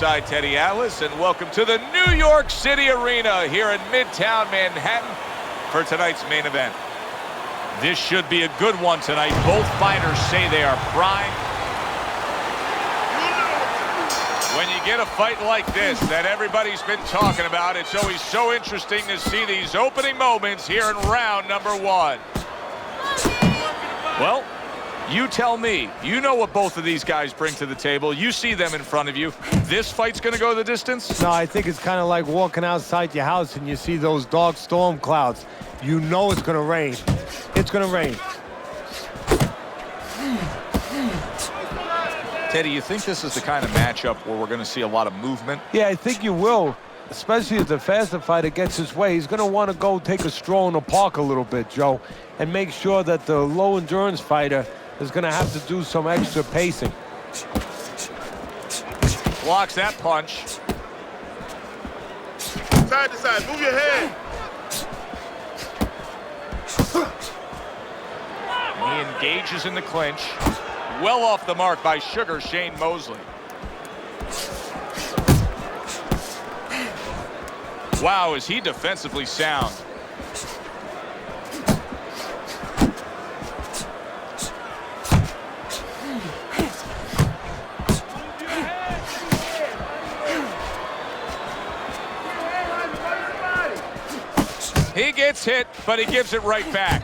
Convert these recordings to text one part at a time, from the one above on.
ringside Teddy Atlas, and welcome to the New York City Arena here in Midtown Manhattan for tonight's main event. This should be a good one tonight. Both fighters say they are primed. When you get a fight like this that everybody's been talking about, it's always so interesting to see these opening moments here in round number one. Well, you tell me. You know what both of these guys bring to the table. You see them in front of you. This fight's going to go the distance? No, I think it's kind of like walking outside your house and you see those dark storm clouds. You know it's going to rain. It's going to rain. Teddy, you think this is the kind of matchup where we're going to see a lot of movement? Yeah, I think you will, especially if the faster fighter gets his way. He's going to want to go take a stroll in the park a little bit, Joe, and make sure that the low-endurance fighter is going to have to do some extra pacing. Blocks that punch. Side to side, move your head. He engages in the clinch. Well off the mark by Sugar Shane Mosley. Wow, is he defensively sound. He gets hit, but he gives it right back.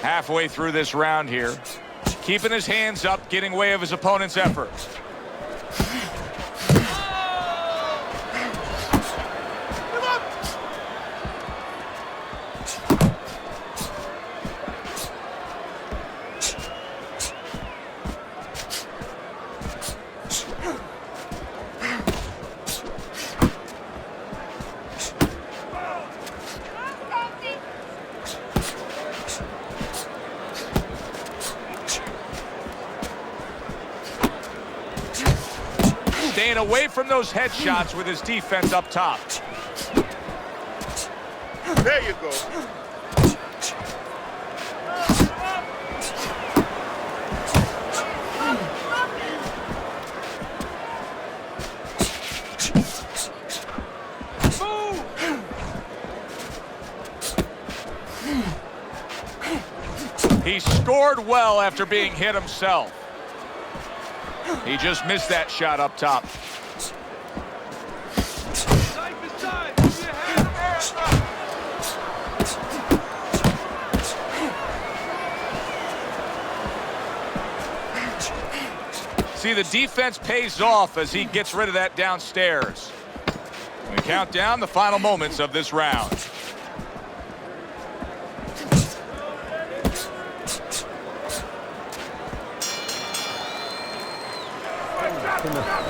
Halfway through this round here, keeping his hands up, getting way of his opponent's effort. Staying away from those headshots with his defense up top. There you go. He scored well after being hit himself. He just missed that shot up top. See, the defense pays off as he gets rid of that downstairs. We count down the final moments of this round.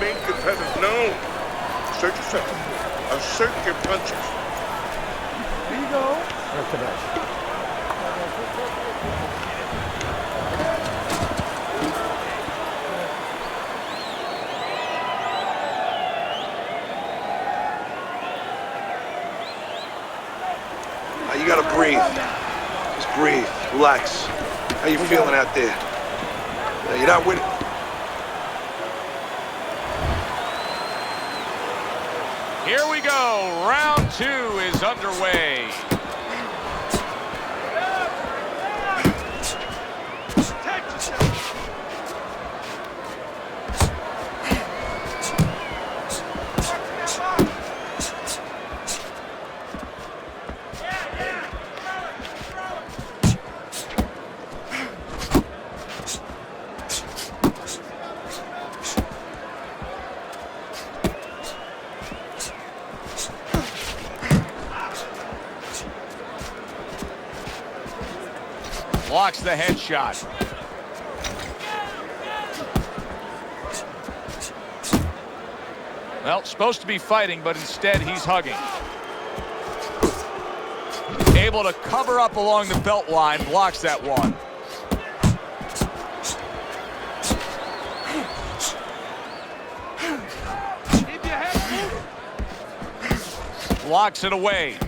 Main competitor, no. Assert yourself. Assert your punches. Here you go. That's enough. You gotta breathe. Just breathe. Relax. How you feeling out there? You're not with it. Here we go. Round two is underway. Blocks the headshot. Well, supposed to be fighting, but instead he's hugging. Able to cover up along the belt line, blocks that one. Blocks it away.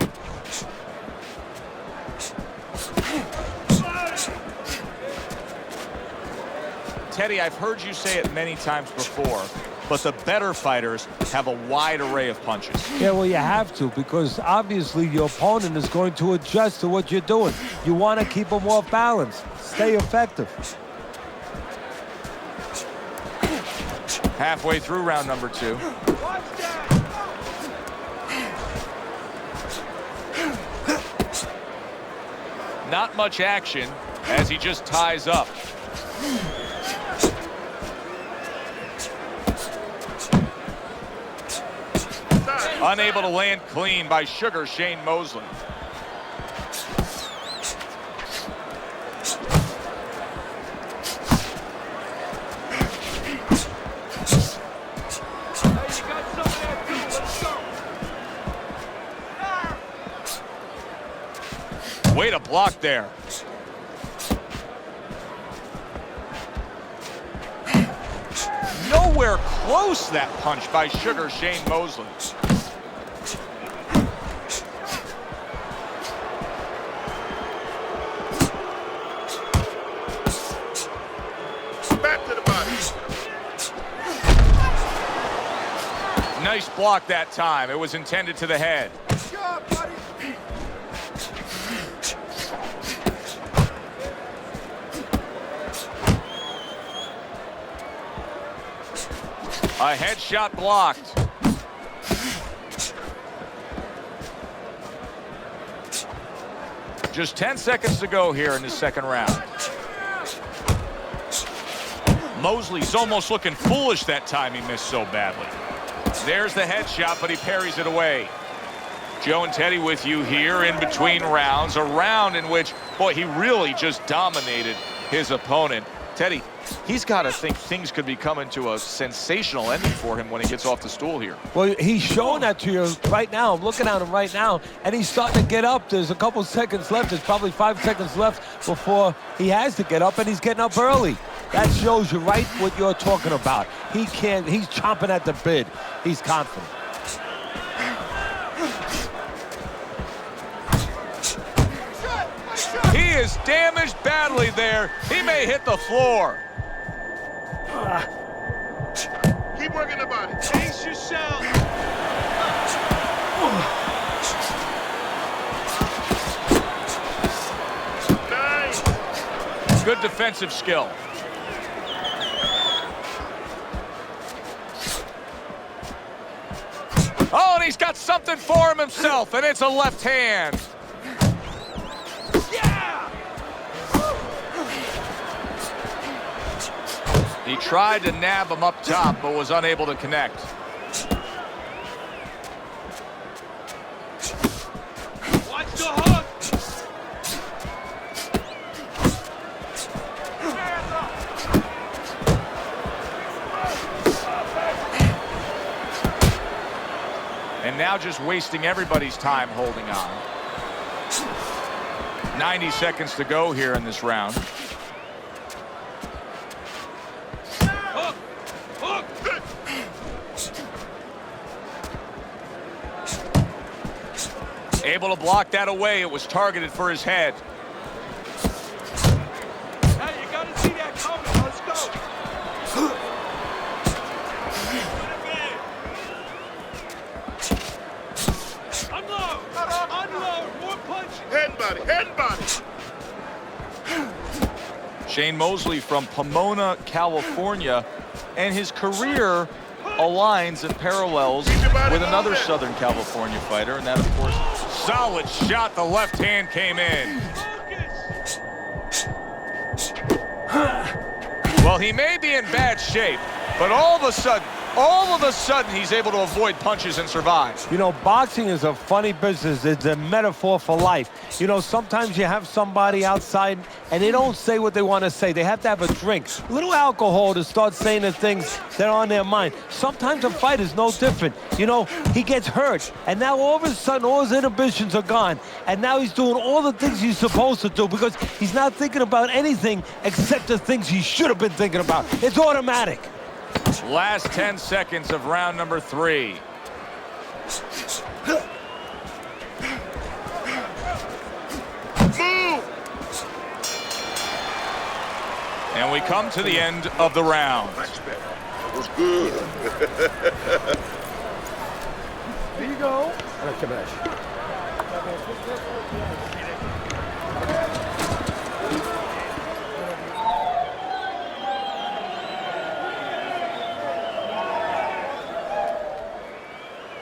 Teddy, I've heard you say it many times before, but the better fighters have a wide array of punches. Yeah, well, you have to, because obviously your opponent is going to adjust to what you're doing. You want to keep them off balance. Stay effective. Halfway through round number 2. Not much action as he just ties up. Unable to land clean by Sugar Shane Mosley. Way to block there. Nowhere close, that punch by Sugar Shane Mosley. Back to the body. Nice block that time. It was intended to the head. Good job, buddy. A headshot blocked. Just 10 seconds to go here in the second round. Mosley's almost looking foolish that time he missed so badly. There's the headshot, but he parries it away. Joe and Teddy with you here in between rounds. A round in which, boy, he really just dominated his opponent. Teddy, he's got to think things could be coming to a sensational ending for him when he gets off the stool here. Well, he's showing that to you right now. I'm looking at him right now, and he's starting to get up. There's a couple seconds left. There's probably 5 seconds left before he has to get up, and he's getting up early. That shows you right what you're talking about. He's chomping at the bit. He's confident. He is damaged badly there. He may hit the floor. Keep working the body. Chase yourself. Nice. Good defensive skill. Oh, and he's got something for him himself, and it's a left hand. Yeah. He tried to nab him up top, but was unable to connect. Watch the hook. And now just wasting everybody's time holding on. 90 seconds to go here in this round. Hook. Hook. Able to block that away. It was targeted for his head. Hey, you gotta see that coming. Let's go. Unload. Unload. More punches. Head and body. Head and body. Shane Mosley from Pomona, California, and his career aligns and parallels with another Southern California fighter, and that, of course, solid shot. The left hand came in. Well, he may be in bad shape, but all of a sudden, he's able to avoid punches and survive. You know, boxing is a funny business. It's a metaphor for life. You know, sometimes you have somebody outside and they don't say what they want to say. They have to have a drink, a little alcohol to start saying the things that are on their mind. Sometimes a fight is no different. You know, he gets hurt, and now all of a sudden all his inhibitions are gone, and now he's doing all the things he's supposed to do because he's not thinking about anything except the things he should have been thinking about. It's automatic. Last 10 seconds of round number 3. Move. And we come to the end of the round. It was good. There you go.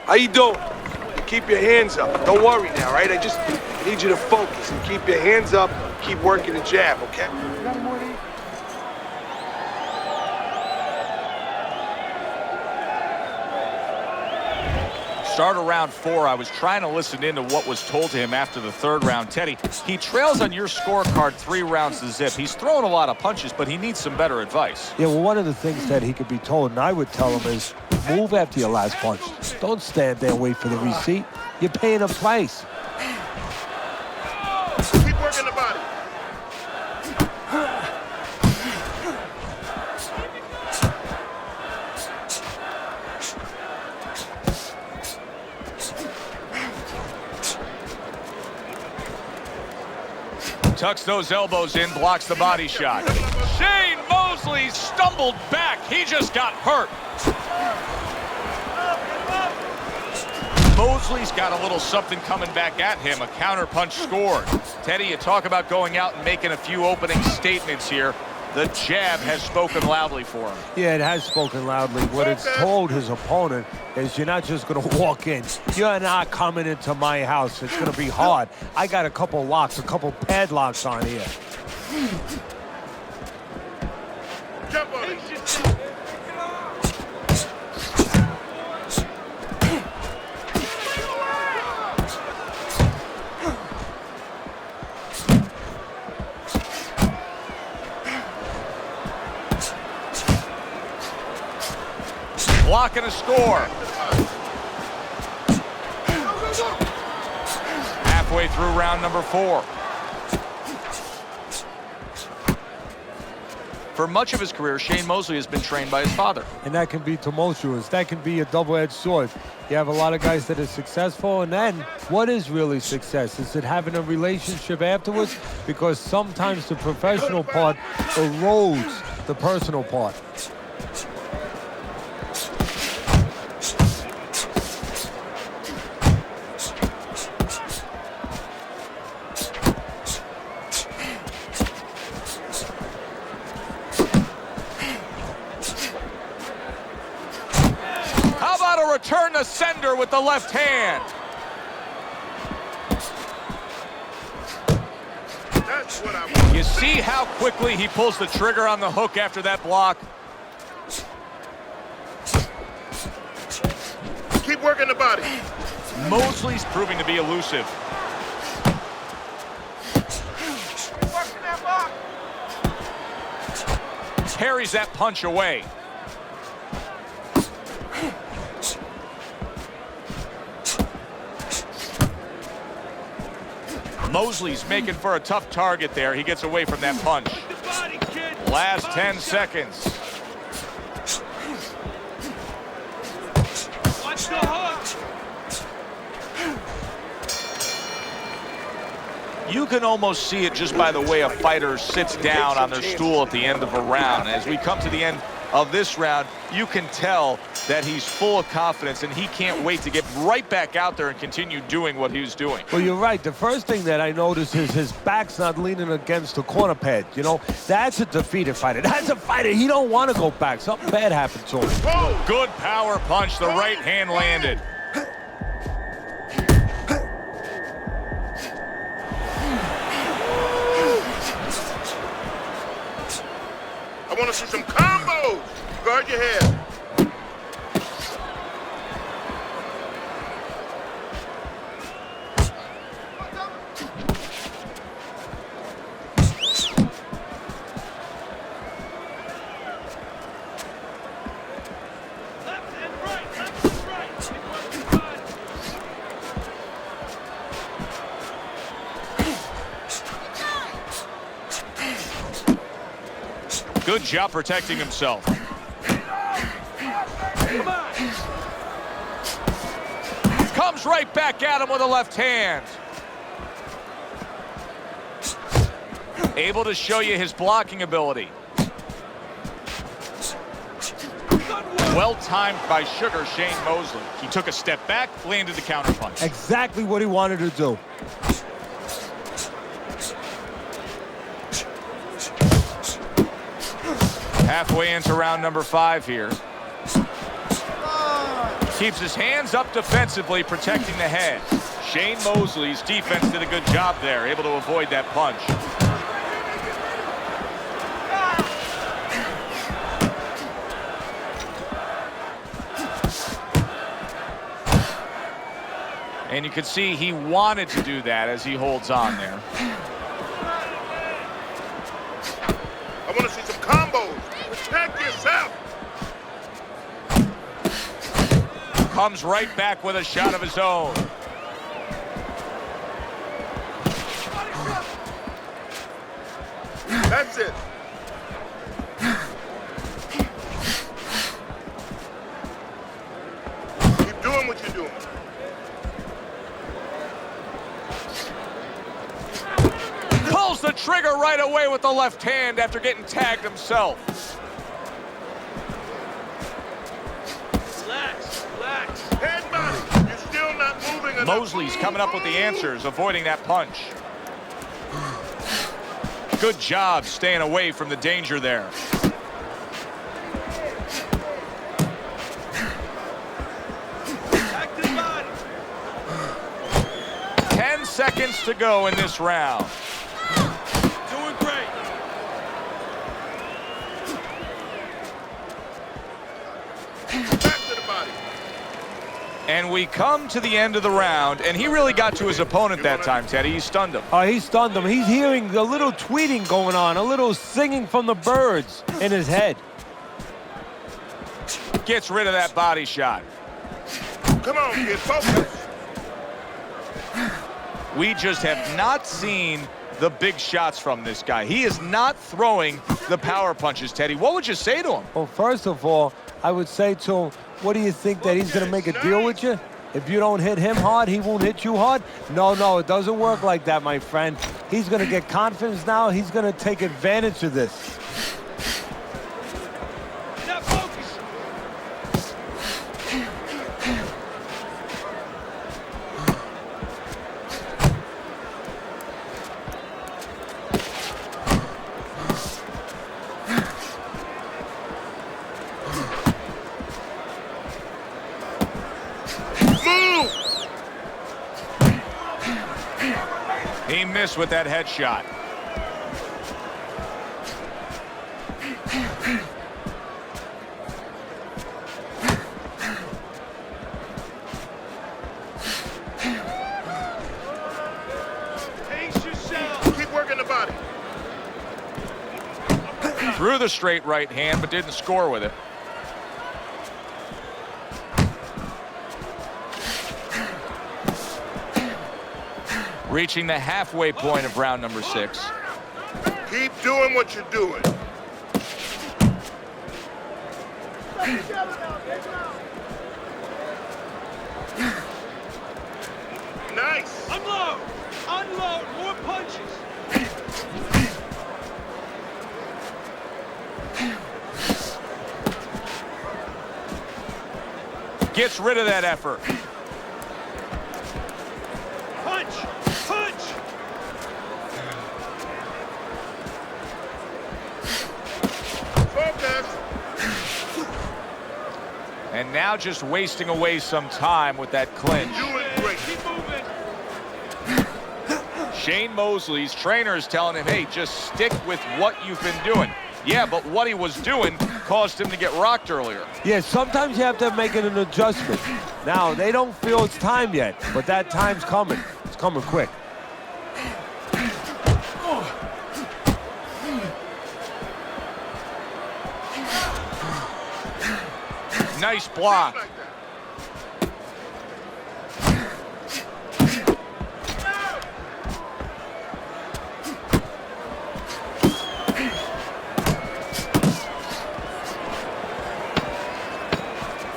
How you doing? Keep your hands up. Don't worry now, right? I need you to focus and keep your hands up. Keep working the jab, okay? Start of round 4, I was trying to listen in to what was told to him after the 3rd round. Teddy, he trails on your scorecard 3 rounds to zip. He's throwing a lot of punches, but he needs some better advice. Yeah, well, one of the things that he could be told, and I would tell him, is move after your last punch. Don't stand there and wait for the receipt. You're paying a price. Keep working the body. Tucks those elbows in, blocks the body shot. Shane Mosley stumbled back. He just got hurt. Mosley's got a little something coming back at him. A counter punch scored. Teddy, you talk about going out and making a few opening statements here. The jab has spoken loudly for him. Yeah, it has spoken loudly. What it's told his opponent is you're not just going to walk in. You're not coming into my house. It's going to be hard. I got a couple locks, a couple padlocks on here. Jump on it. Blocking a score. Halfway through round number 4. For much of his career, Shane Mosley has been trained by his father. And that can be tumultuous. That can be a double-edged sword. You have a lot of guys that are successful, and then what is really success? Is it having a relationship afterwards? Because sometimes the professional part erodes the personal part. Return the sender with the left hand. That's what I want. You see how quickly he pulls the trigger on the hook after that block? Keep working the body. Mosley's proving to be elusive. Working that box. Parries that punch away. Mosley's making for a tough target there. He gets away from that punch. Last 10 seconds. Watch the hook. You can almost see it just by the way a fighter sits down on their stool at the end of a round. As we come to the end of this round, you can tell that he's full of confidence and he can't wait to get right back out there and continue doing what he was doing. Well, you're right. The first thing that I noticed is his back's not leaning against the corner pad. You know, that's a defeated fighter. That's a fighter. He don't want to go back. Something bad happened to him. Whoa. Good power punch. The right hand landed. I want to see some combos. Guard your head. Good job protecting himself. Comes right back at him with a left hand. Able to show you his blocking ability. Well timed by Sugar Shane Mosley. He took a step back, landed the counter punch. Exactly what he wanted to do. Halfway into round number 5 here. Keeps his hands up defensively, protecting the head. Shane Mosley's defense did a good job there, able to avoid that punch. And you can see he wanted to do that as he holds on there. I want to see some combos. Protect yourself. Comes right back with a shot of his own. That's it. Keep doing what you're doing. Pulls the trigger right away with the left hand after getting tagged himself. Relax, relax. Head body. You're still not moving enough. Mosley's coming up with the answers, avoiding that punch. Good job staying away from the danger there. Active body. 10 seconds to go in this round. Doing great. Back to the body. And we come to the end of the round, and he really got to his opponent that time, Teddy. He stunned him. He stunned him. He's hearing a little tweeting going on, a little singing from the birds in his head. Gets rid of that body shot. Come on, kid, focus. We just have not seen the big shots from this guy. He is not throwing the power punches, Teddy. What would you say to him? Well, first of all, I would say to him, what do you think, that he's going to make a deal with you? If you don't hit him hard, he won't hit you hard? No, it doesn't work like that, my friend. He's going to get confidence now. He's going to take advantage of this. Now focus. He missed with that headshot. Pace yourself. Keep working the body. Threw the straight right hand, but didn't score with it. Reaching the halfway point of round number 6. Keep doing what you're doing. Nice. Unload. Unload. More punches. Gets rid of that effort. Punch. Punch. Focus. And now just wasting away some time with that clinch. Doing great. Keep moving. Shane Mosley's trainer is telling him, hey, just stick with what you've been doing. Yeah, but what he was doing caused him to get rocked earlier. Yeah, sometimes you have to make an adjustment. Now, they don't feel it's time yet, but that time's coming. It's coming quick. Nice block. Like that.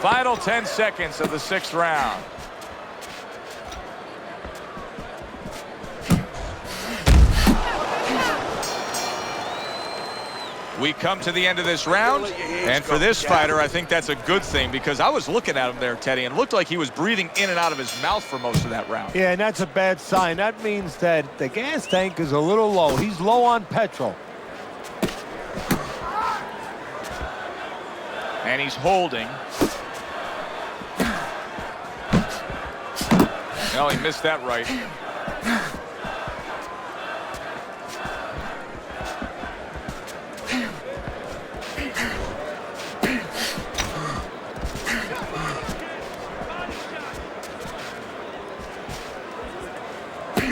Final 10 seconds of the 6th round. We come to the end of this round, and for this fighter, I think that's a good thing because I was looking at him there, Teddy, and it looked like he was breathing in and out of his mouth for most of that round. Yeah, and that's a bad sign. That means that the gas tank is a little low. He's low on petrol. And he's holding. No, he missed that right.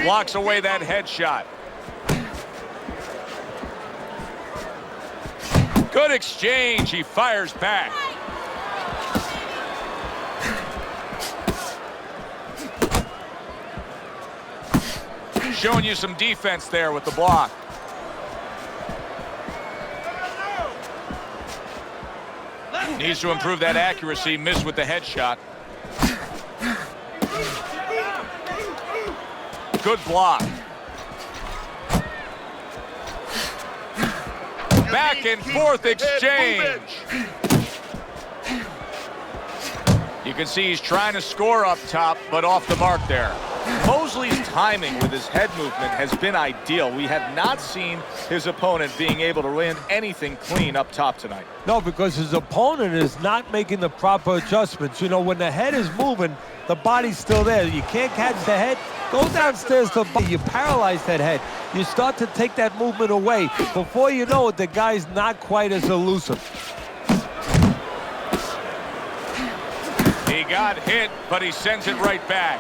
Blocks away that headshot. Good exchange. He fires back. Showing you some defense there with the block. Needs to improve that accuracy. Missed with the headshot. Good block. Back and forth exchange. You can see he's trying to score up top, but off the mark there. Mosley's timing with his head movement has been ideal. We have not seen his opponent being able to land anything clean up top tonight. No, because his opponent is not making the proper adjustments. You know, when the head is moving, the body's still there. You can't catch the head. Go downstairs to the body. You paralyze that head. You start to take that movement away. Before you know it, the guy's not quite as elusive. He got hit, but he sends it right back.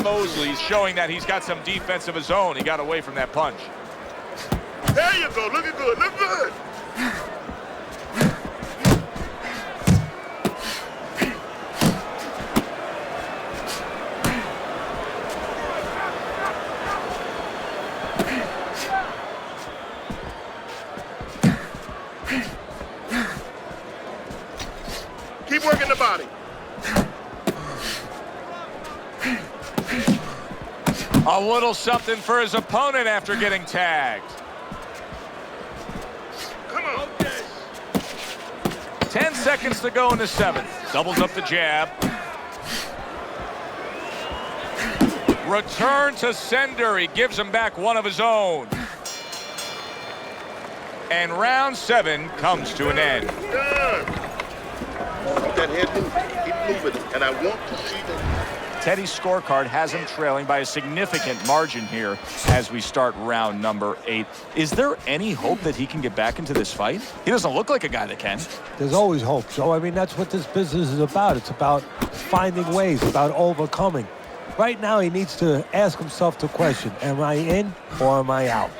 Mosley's showing that he's got some defense of his own. He got away from that punch. There you go. Looking good. Look good. Keep working the body. A little something for his opponent after getting tagged. Come on. 10 seconds to go in the 7th. Doubles up the jab. Return to sender. He gives him back one of his own. And round 7 comes to an end. Good. Keep that head moving. Keep moving. And I want to see that. Teddy's scorecard has him trailing by a significant margin here as we start round number 8. Is there any hope that he can get back into this fight? He doesn't look like a guy that can. There's always hope, Joe. I mean, that's what this business is about. It's about finding ways, about overcoming. Right now, he needs to ask himself the question, am I in or am I out?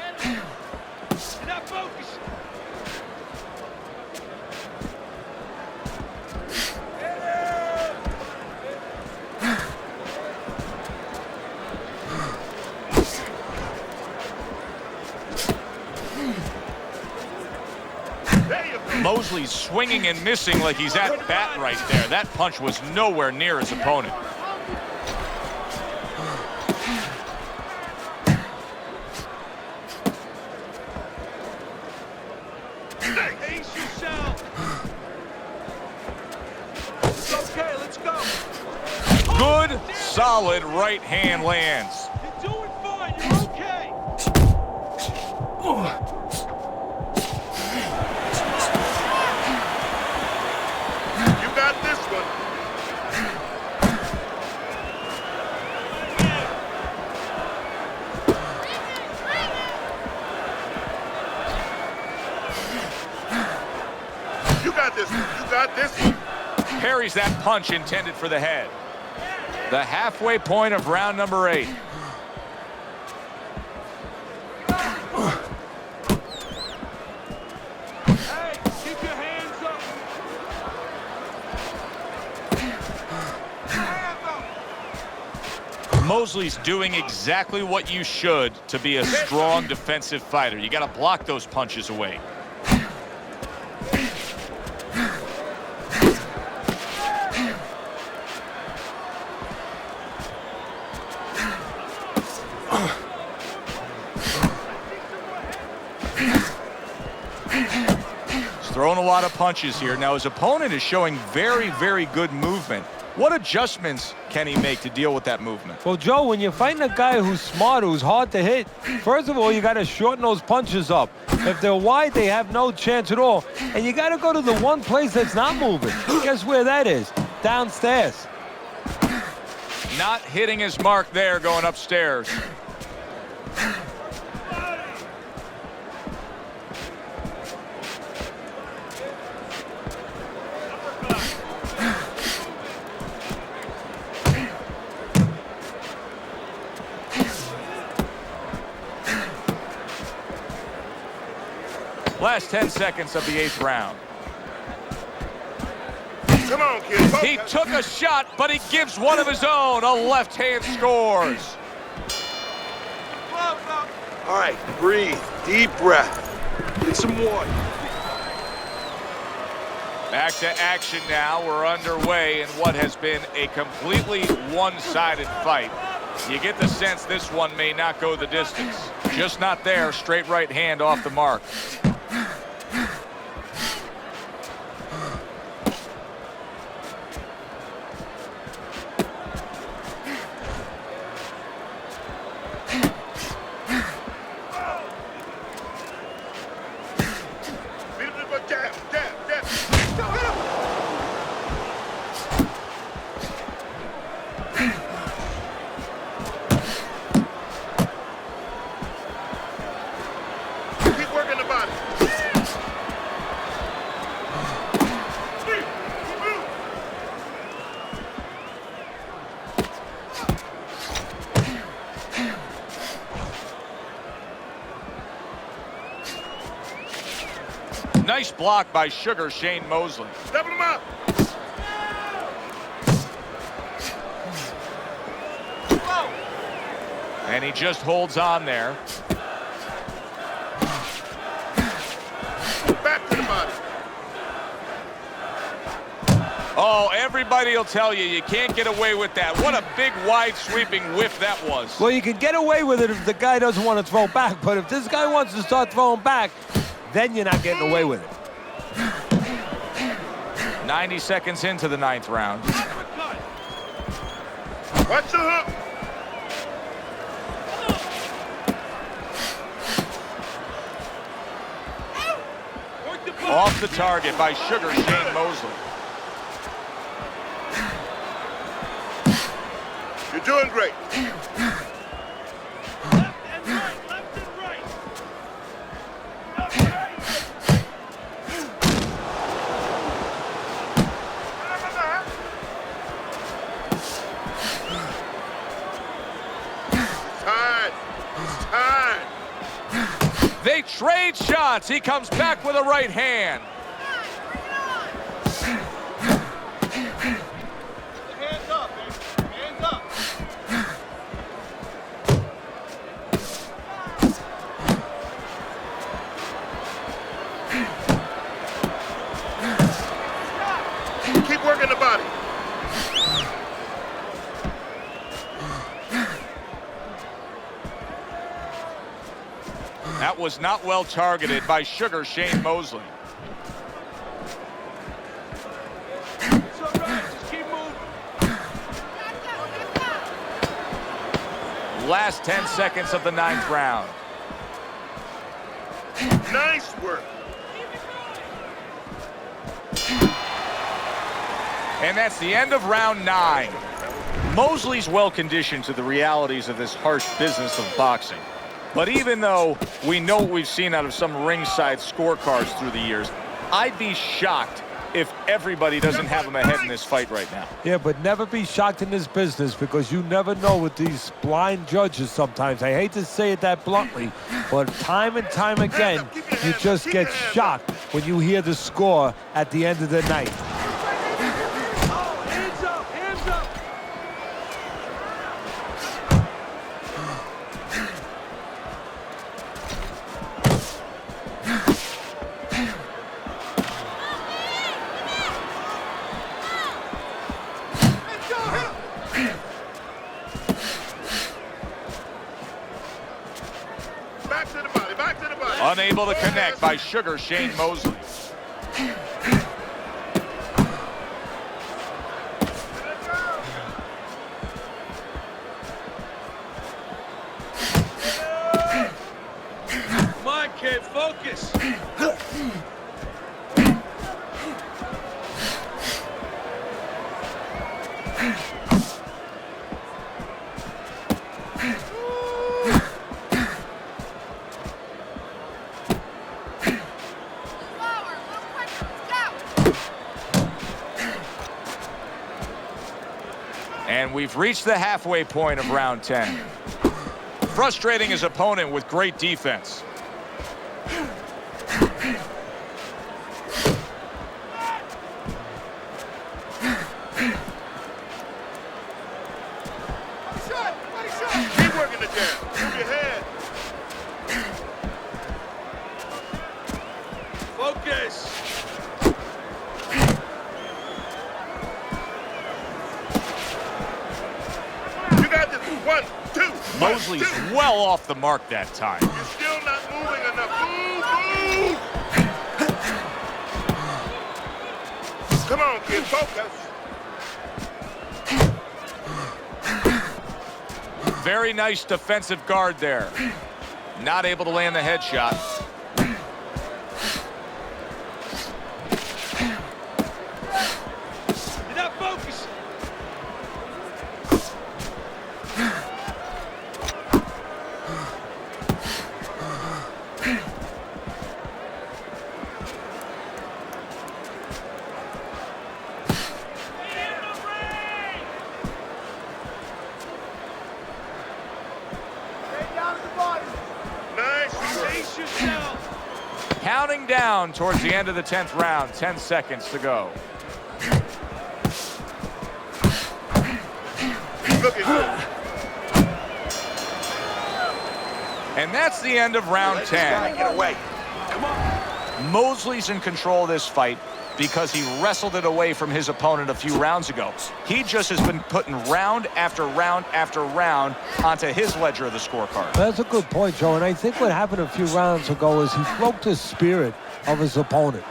Mosley's swinging and missing like he's at bat right there. That punch was nowhere near his opponent. Ace yourself. It's okay, let's go. Good, solid right hand lands. You're doing fine, you're okay. You got this one. You got this one. You got this one. Parries that punch intended for the head. The halfway point of round number 8. Hey, keep your hands up. Mosley's doing exactly what you should to be a strong defensive fighter. You got to block those punches away. He's throwing a lot of punches here. Now his opponent is showing very, very good movement. What adjustments can he make to deal with that movement? Well, Joe, when you're fighting a guy who's smart, who's hard to hit, first of all, you got to shorten those punches up. If they're wide, they have no chance at all. And you got to go to the one place that's not moving. Guess where that is? Downstairs. Not hitting his mark there, going upstairs. Last 10 seconds of the 8th round. Come on, kid. He took a shot, but he gives one of his own. A left hand scores. All right, breathe. Deep breath. Get some water. Back to action now. We're underway in what has been a completely one-sided fight. You get the sense this one may not go the distance. Just not there. Straight right hand off the mark. Nice block by Sugar Shane Mosley. Double him up. And he just holds on there. Back to the body. Oh, everybody will tell you can't get away with that. What a big, wide, sweeping whiff that was. Well, you can get away with it if the guy doesn't want to throw back, but if this guy wants to start throwing back, then you're not getting away with it. 90 seconds into the 9th round. Watch the hook. Off the target by Sugar Shane Mosley. You're doing great. They trade shots. He comes back with a right hand. Hands up, man. Hands up. Keep working the body. That was not well targeted by Sugar Shane Mosley. It's all right. Just keep moving. Last 10 seconds of the 9th round. Nice work. And that's the end of round 9. Mosley's well conditioned to the realities of this harsh business of boxing. But even though we know what we've seen out of some ringside scorecards through the years, I'd be shocked if everybody doesn't have him ahead in this fight right now. Yeah, but never be shocked in this business because you never know with these blind judges sometimes. I hate to say it that bluntly, but time and time again, you just get shocked when you hear the score at the end of the night. Hands up. Hands up. Unable to connect by Sugar Shane Mosley. Come on, kid, focus. And we've reached the halfway point of round 10. Frustrating his opponent with great defense. Keep working the jab. Move your head. Focus. You got this. 1, 2. Mosley's well off the mark that time. You're still not moving enough. Move. Come on, kid. Focus. Very nice defensive guard there. Not able to land the headshot. You're not focusing. Nice. Face yourself. Counting down towards the end of the 10th round. 10 seconds to go. Looking good. And that's the end of round 10. Get away. Mosley's in control of this fight because he wrestled it away from his opponent a few rounds ago. He just has been putting round after round after round onto his ledger of the scorecard. That's a good point, Joe. And I think what happened a few rounds ago is he broke the spirit of his opponent.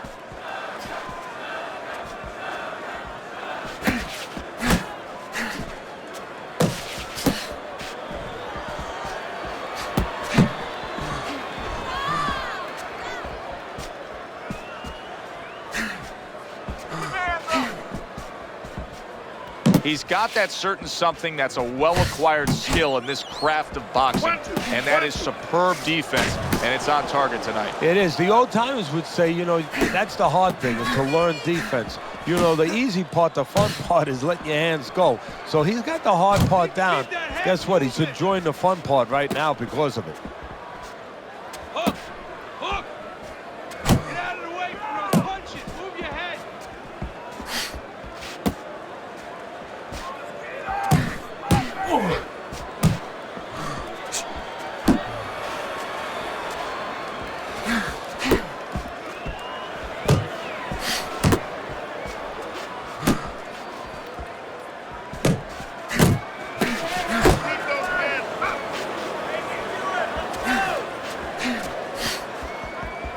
He's got that certain something that's a well-acquired skill in this craft of boxing, and that is superb defense, and it's on target tonight. It is. The old timers would say, you know, that's the hard thing, is to learn defense. You know, the easy part, the fun part is letting your hands go. So he's got the hard part down. Guess what? He's enjoying the fun part right now because of it. Hook. Hook. Get out of the way from those punches. Move your head.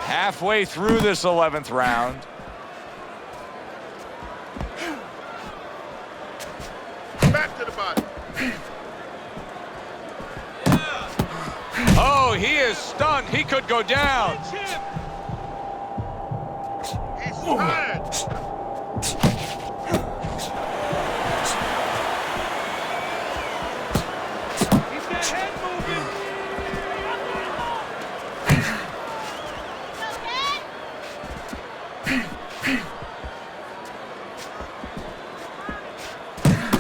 Halfway through this 11th round. Back to the body. Oh, he is stunned. He could go down. He's tired. Keep that head moving.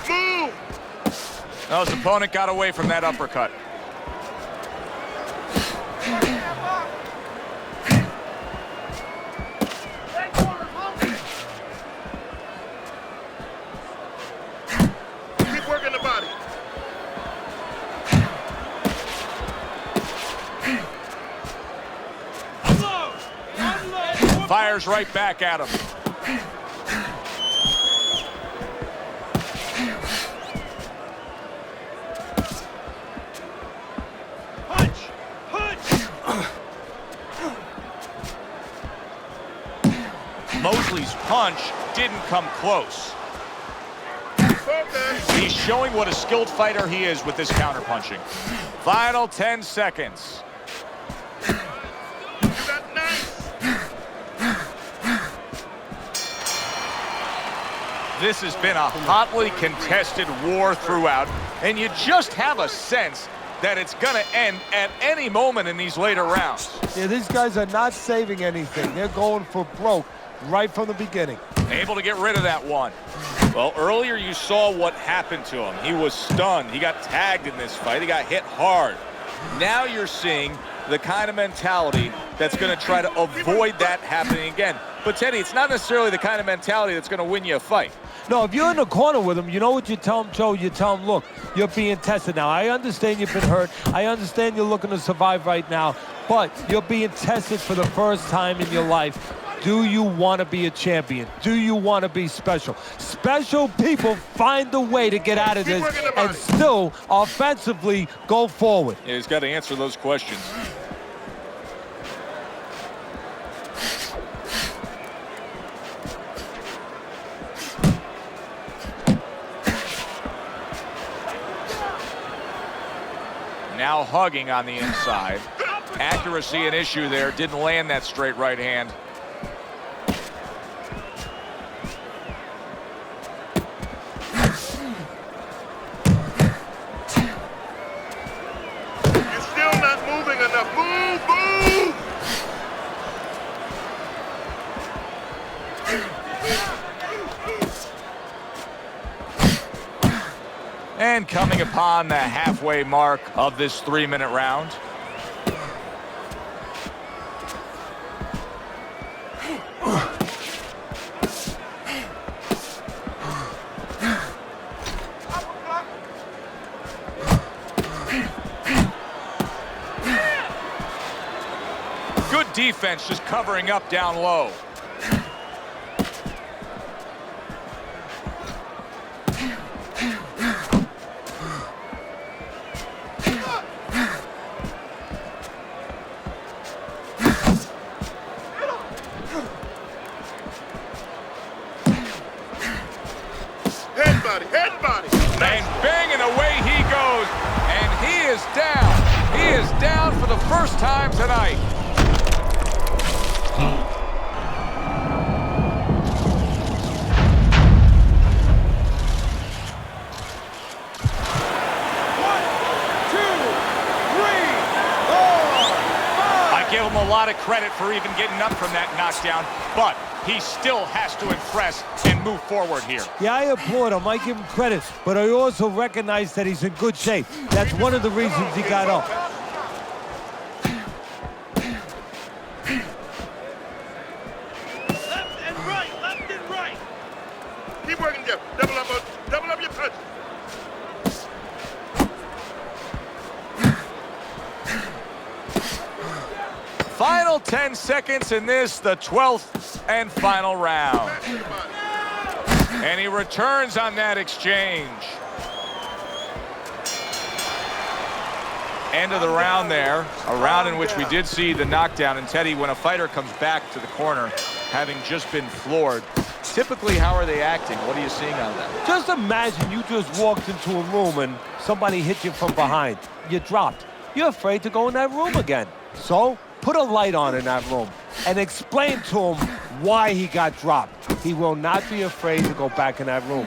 Move. Oh, his opponent got away from that uppercut. Keep working the body. Unload. Unload. Fires right back at him. Punch. Punch. Mosley's punch didn't come close. He's showing what a skilled fighter he is with this counterpunching. Final 10 seconds. This has been a hotly contested war throughout, and you just have a sense that it's going to end at any moment in these later rounds. Yeah, these guys are not saving anything. They're going for broke right from the beginning. Able to get rid of that one. Well, earlier you saw what happened to him. He was stunned. He got tagged in this fight. He got hit hard. Now you're seeing the kind of mentality that's going to try to avoid that happening again. But, Teddy, it's not necessarily the kind of mentality that's going to win you a fight. No, if you're in the corner with him, you know what you tell him, Joe? You tell him, look, you're being tested now. I understand you've been hurt. I understand you're looking to survive right now, but you're being tested for the first time in your life. Do you want to be a champion? Do you want to be special? Special people find a way to get out of this and still offensively go forward. Yeah, he's got to answer those questions. Now hugging on the inside. Accuracy an issue there. Didn't land that straight right hand. You're still not moving enough. Move, move! And coming upon the halfway mark of this 3-minute round. Good defense, just covering up down low. Head body. And banging away he goes. And he is down. He is down for the first time tonight. I give him a lot of credit for even getting up from that knockdown, but he still has to impress and move forward here. Yeah, I applaud him. I give him credit, but I also recognize that he's in good shape. That's one of the reasons he got up. Left and right. Keep working, Jeff. Double up your punch. Final 10 seconds in this, the 12th and final round. And he returns on that exchange. End of the round there, a round in which we did see the knockdown. And Teddy, when a fighter comes back to the corner, having just been floored, typically how are they acting? What are you seeing out of that? Just imagine you just walked into a room and somebody hit you from behind. You dropped. You're afraid to go in that room again. So put a light on in that room and explain to him why he got dropped. He will not be afraid to go back in that room.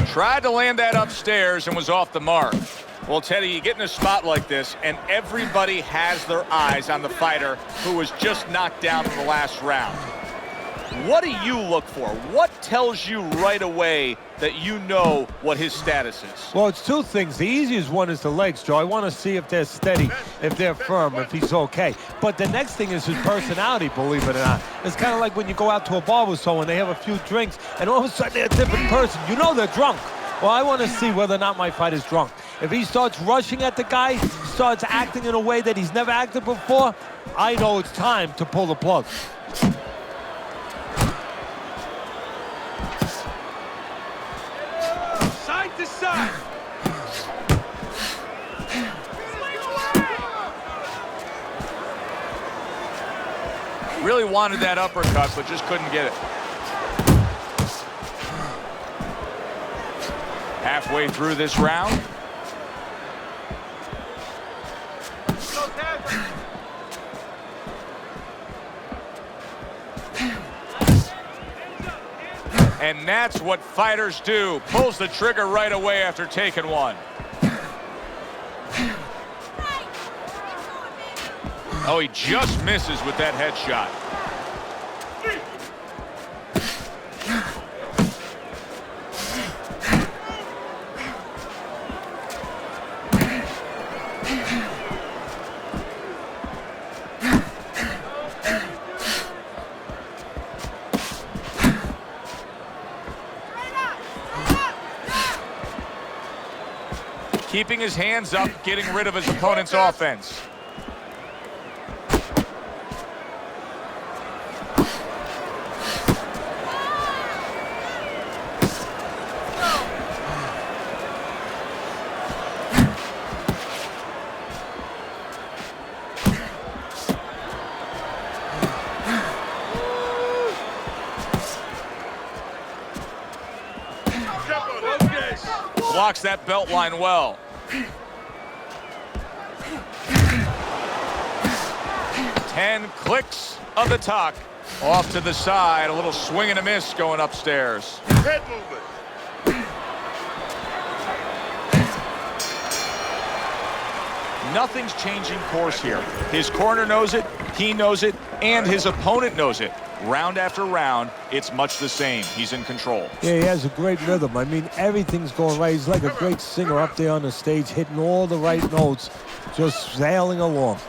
Tried to land that upstairs and was off the mark. Well, Teddy, you get in a spot like this, and everybody has their eyes on the fighter who was just knocked down in the last round. What do you look for? What tells you right away that you know what his status is? Well, it's two things. The easiest one is the legs, Joe. I want to see if they're steady, if they're firm, if he's okay. But the next thing is his personality, believe it or not. It's kind of like when you go out to a bar with someone, they have a few drinks, and all of a sudden they're a different person. You know they're drunk. Well, I want to see whether or not my fighter's drunk. If he starts rushing at the guy, starts acting in a way that he's never acted before, I know it's time to pull the plug. Side to side. Really wanted that uppercut, but just couldn't get it. Halfway through this round. And that's what fighters do. Pulls the trigger right away after taking one. Oh, he just misses with that headshot. Keeping his hands up, getting rid of his opponent's offense. Blocks that belt line well. 10 clicks of the talk. Off to the side, a little swing and a miss going upstairs. Head movement. Nothing's changing course here. His corner knows it, he knows it, and his opponent knows it. Round after round, it's much the same. He's in control. Yeah, he has a great rhythm. I mean, everything's going right. He's like a great singer up there on the stage, hitting all the right notes, just sailing along.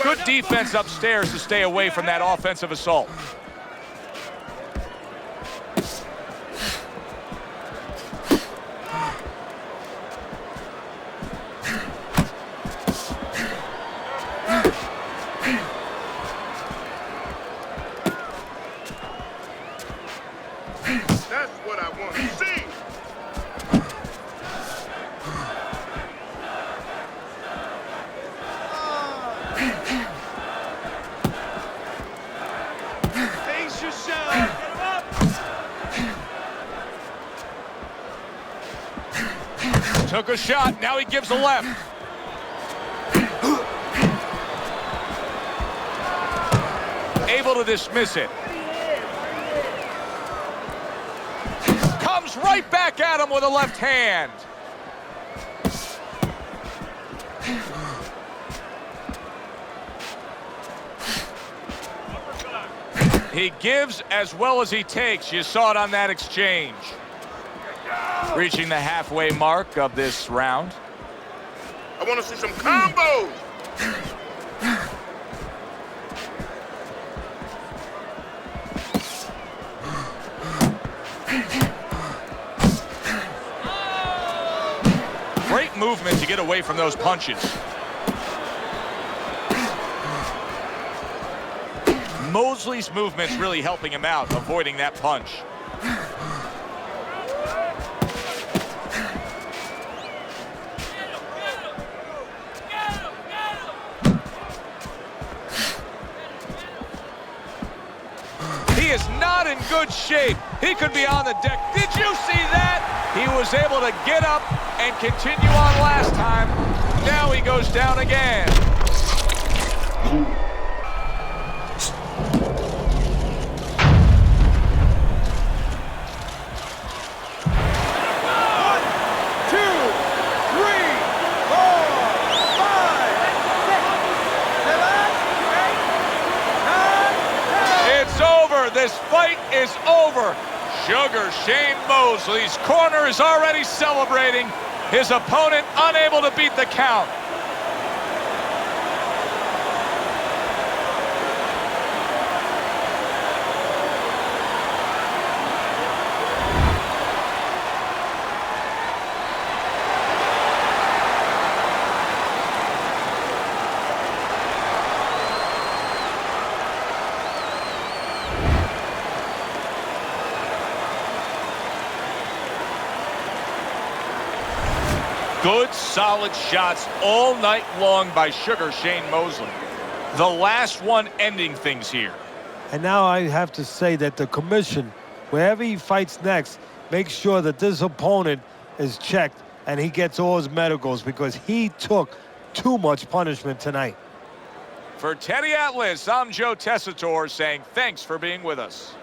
Good defense upstairs to stay away from that offensive assault. That's what I want to see. Face yourself. Get him up. Took a shot, now he gives a left. Able to dismiss it. Comes right back at him with a left hand. He gives as well as he takes. You saw it on that exchange. Reaching the halfway mark of this round. I want to see some combos. Great movement to get away from those punches. Mosley's movement's really helping him out, avoiding that punch. He is not in good shape. He could be on the deck. Did you see that? He was able to get up and continue on last time. Now he goes down again. This fight is over. Sugar Shane Mosley's corner is already celebrating. His opponent unable to beat the count. Good, solid shots all night long by Sugar Shane Mosley. The last one ending things here. And now I have to say that the commission, wherever he fights next, makes sure that this opponent is checked and he gets all his medicals because he took too much punishment tonight. For Teddy Atlas, I'm Joe Tessitore saying thanks for being with us.